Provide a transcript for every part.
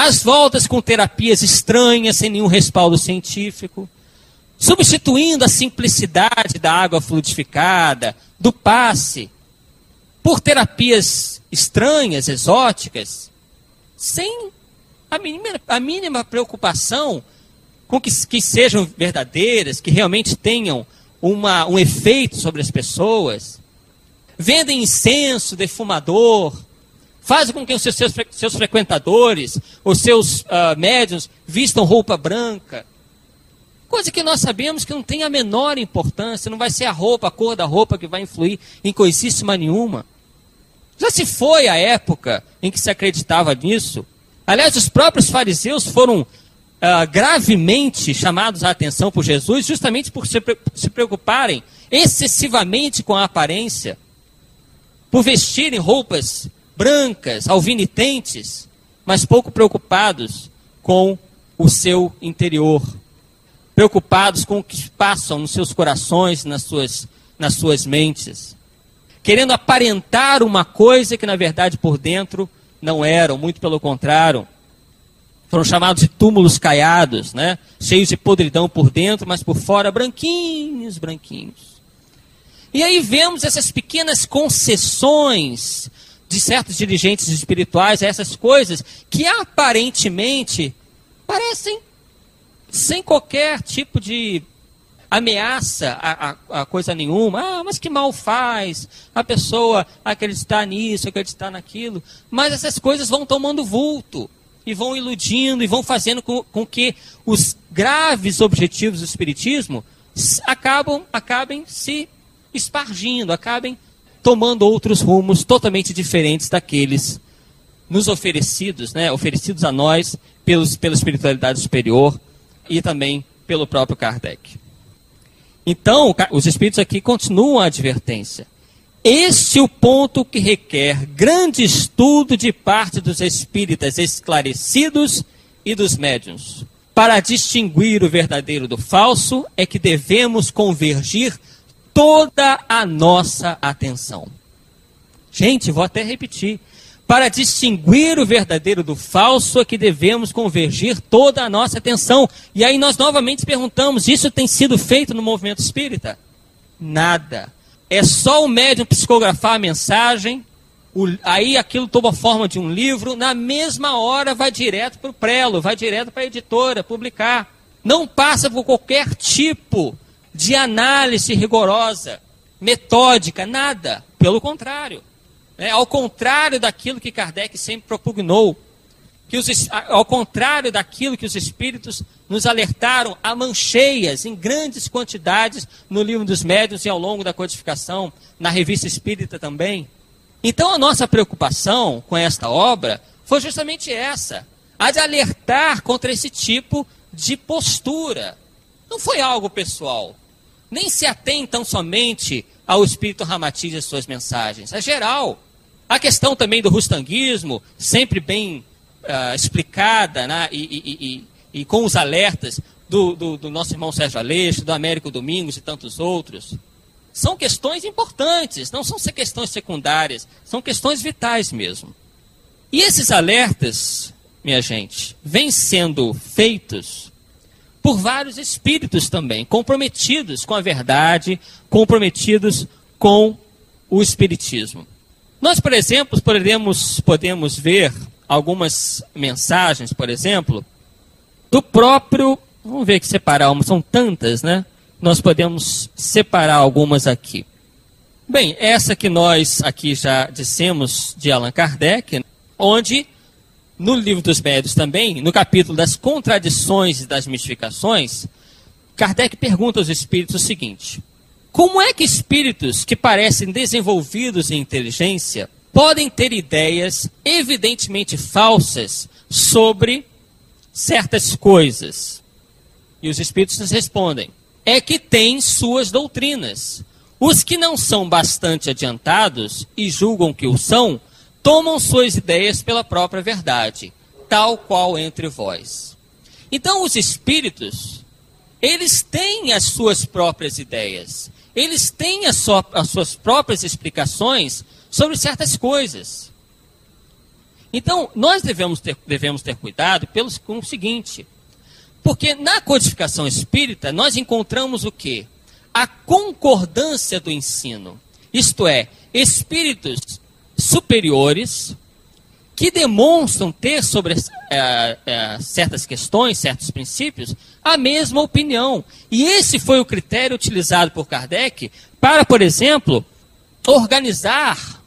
As voltas com terapias estranhas, sem nenhum respaldo científico, substituindo a simplicidade da água fluidificada, do passe, por terapias estranhas, exóticas, sem a mínima preocupação com que sejam verdadeiras, que realmente tenham um efeito sobre as pessoas. Vendem incenso defumador, fazem com que os seus frequentadores, os seus médiuns, vistam roupa branca. Coisa que nós sabemos que não tem a menor importância, não vai ser a cor da roupa que vai influir em coisíssima nenhuma. Já se foi a época em que se acreditava nisso. Aliás, os próprios fariseus foram gravemente chamados à atenção por Jesus, justamente por se preocuparem excessivamente com a aparência, por vestirem roupas brancas, alvinitentes, mas pouco preocupados com o seu interior, preocupados com o que passam nos seus corações, nas suas mentes, querendo aparentar uma coisa que na verdade por dentro não eram, muito pelo contrário. Foram chamados de túmulos caiados, né? Cheios de podridão por dentro, mas por fora branquinhos, branquinhos. E aí vemos essas pequenas concessões de certos dirigentes espirituais a essas coisas que aparentemente parecem sem qualquer tipo de ameaça a coisa nenhuma. Mas que mal faz a pessoa acreditar nisso, acreditar naquilo. Mas essas coisas vão tomando vulto e vão iludindo e vão fazendo com que os graves objetivos do espiritismo acabem se espargindo, acabem tomando outros rumos totalmente diferentes daqueles nos oferecidos, né, oferecidos a nós pela espiritualidade superior e também pelo próprio Kardec. Então, os espíritos aqui continuam a advertência. Este é o ponto que requer grande estudo de parte dos espíritas esclarecidos e dos médiuns. Para distinguir o verdadeiro do falso, é que devemos convergir toda a nossa atenção. Gente, vou até repetir. Para distinguir o verdadeiro do falso é que devemos convergir toda a nossa atenção. E aí nós novamente perguntamos, isso tem sido feito no movimento espírita? Nada. É só o médium psicografar a mensagem, aí aquilo toma forma de um livro, na mesma hora vai direto para o prelo, vai direto para a editora publicar. Não passa por qualquer tipo de análise rigorosa, metódica, nada. Pelo contrário. Ao contrário daquilo que Kardec sempre propugnou, ao contrário daquilo que os espíritos nos alertaram a mancheias em grandes quantidades no Livro dos Médiuns e ao longo da codificação, na Revista Espírita também. Então a nossa preocupação com esta obra foi justamente essa, a de alertar contra esse tipo de postura. Não foi algo pessoal, nem se atém tão somente ao espírito Ramatiz e as suas mensagens, é geral. A questão também do rustanguismo, sempre bem explicada, né, e com os alertas do nosso irmão Sérgio Aleixo, do Américo Domingos e tantos outros, são questões importantes, não são questões secundárias, são questões vitais mesmo. E esses alertas, minha gente, vêm sendo feitos por vários espíritos também, comprometidos com a verdade, comprometidos com o espiritismo. Nós, por exemplo, podemos ver algumas mensagens, por exemplo, do próprio... Vamos ver que separar uma, são tantas, né? Nós podemos separar algumas aqui. Bem, essa que nós aqui já dissemos de Allan Kardec, onde, no Livro dos Médiuns também, no capítulo das contradições e das mistificações, Kardec pergunta aos espíritos o seguinte: como é que espíritos que parecem desenvolvidos em inteligência podem ter ideias evidentemente falsas sobre certas coisas? E os espíritos nos respondem: é que têm suas doutrinas. Os que não são bastante adiantados e julgam que o são, tomam suas ideias pela própria verdade, tal qual entre vós. Então os espíritos, eles têm as suas próprias ideias, eles têm as suas próprias explicações sobre certas coisas. Então, nós devemos ter cuidado com o seguinte, porque na codificação espírita nós encontramos o quê? A concordância do ensino, isto é, espíritos superiores que demonstram ter sobre certas questões, certos princípios, a mesma opinião. E esse foi o critério utilizado por Kardec para, por exemplo, organizar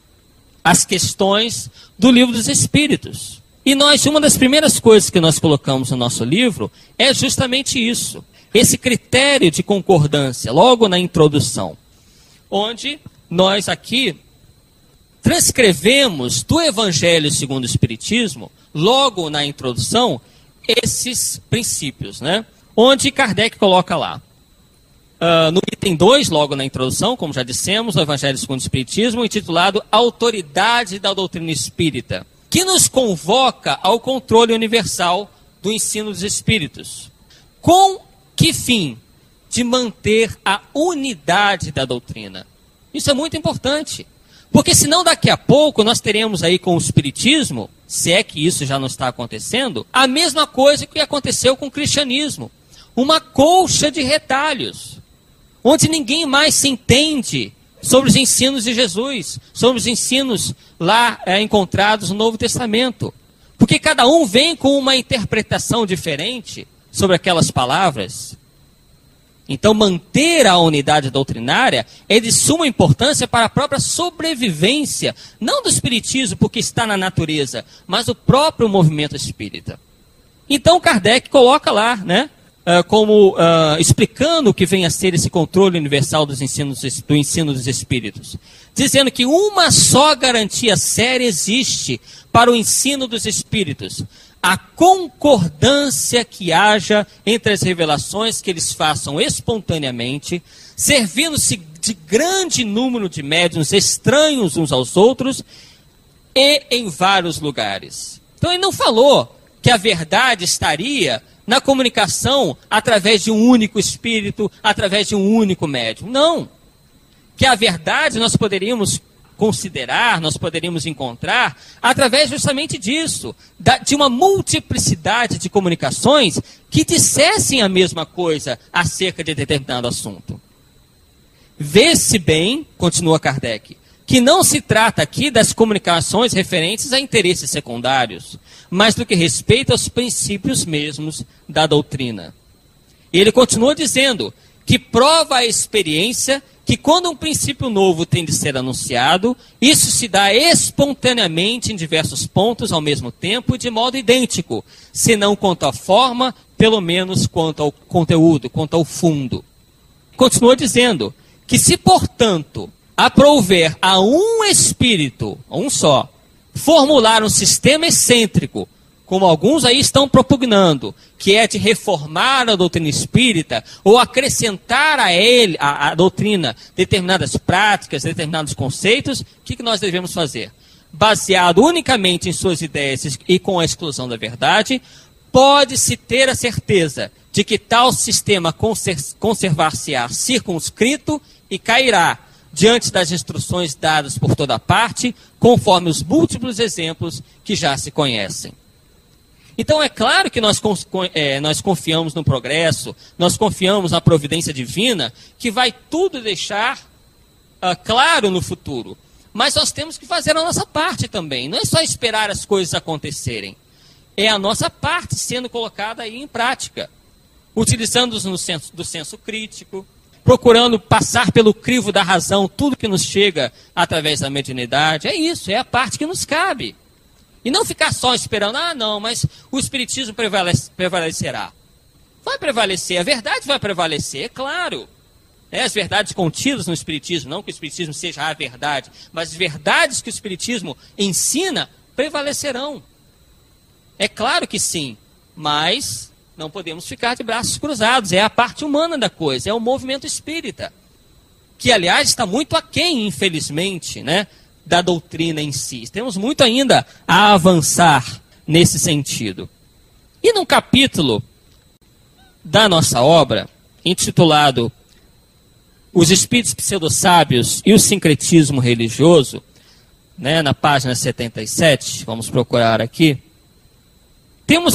as questões do Livro dos Espíritos. E uma das primeiras coisas que nós colocamos no nosso livro é justamente isso, esse critério de concordância, logo na introdução, onde nós aqui transcrevemos do Evangelho segundo o Espiritismo, logo na introdução, esses princípios, né? Onde Kardec coloca lá, no item 2, logo na introdução, como já dissemos, o Evangelho segundo o Espiritismo, intitulado Autoridade da Doutrina Espírita, que nos convoca ao controle universal do ensino dos Espíritos. Com que fim? De manter a unidade da doutrina. Isso é muito importante. Porque senão daqui a pouco nós teremos aí com o Espiritismo, se é que isso já não está acontecendo, a mesma coisa que aconteceu com o cristianismo. Uma colcha de retalhos, onde ninguém mais se entende sobre os ensinos de Jesus, sobre os ensinos lá encontrados no Novo Testamento. Porque cada um vem com uma interpretação diferente sobre aquelas palavras. Então, manter a unidade doutrinária é de suma importância para a própria sobrevivência, não do espiritismo, porque está na natureza, mas do próprio movimento espírita. Então, Kardec coloca lá, né, explicando o que vem a ser esse controle universal do ensino dos espíritos, dizendo que uma só garantia séria existe para o ensino dos espíritos: a concordância que haja entre as revelações que eles façam espontaneamente, servindo-se de grande número de médiuns estranhos uns aos outros e em vários lugares. Então ele não falou que a verdade estaria na comunicação através de um único espírito, através de um único médium. Não. Que a verdade nós poderíamos considerar, nós poderíamos encontrar através justamente disso, de uma multiplicidade de comunicações que dissessem a mesma coisa acerca de determinado assunto. Vê-se bem, continua Kardec, que não se trata aqui das comunicações referentes a interesses secundários, mas do que respeita aos princípios mesmos da doutrina. E ele continua dizendo que prova a experiência que quando um princípio novo tem de ser anunciado, isso se dá espontaneamente em diversos pontos ao mesmo tempo e de modo idêntico, se não quanto à forma, pelo menos quanto ao conteúdo, quanto ao fundo. Continua dizendo que se, portanto, aprouver a um espírito, a um só, formular um sistema excêntrico, como alguns aí estão propugnando, que é de reformar a doutrina espírita ou acrescentar a ele, a doutrina, determinadas práticas, determinados conceitos, o que nós devemos fazer? Baseado unicamente em suas ideias e com a exclusão da verdade, pode-se ter a certeza de que tal sistema conservar-se-á circunscrito e cairá diante das instruções dadas por toda parte, conforme os múltiplos exemplos que já se conhecem. Então é claro que nós confiamos no progresso, nós confiamos na providência divina, que vai tudo deixar claro no futuro. Mas nós temos que fazer a nossa parte também, não é só esperar as coisas acontecerem. É a nossa parte sendo colocada aí em prática, utilizando-os do senso crítico, procurando passar pelo crivo da razão tudo que nos chega através da mediunidade. É isso, é a parte que nos cabe. E não ficar só esperando, não, mas o espiritismo prevalecerá. Vai prevalecer, a verdade vai prevalecer, é claro. As verdades contidas no espiritismo, não que o espiritismo seja a verdade, mas as verdades que o espiritismo ensina prevalecerão. É claro que sim, mas não podemos ficar de braços cruzados. É a parte humana da coisa, é o movimento espírita, que aliás está muito aquém, infelizmente, né, da doutrina em si. Temos muito ainda a avançar nesse sentido. E num capítulo da nossa obra, intitulado Os Espíritos Pseudo-Sábios e o Sincretismo Religioso, né, na página 77, vamos procurar aqui, temos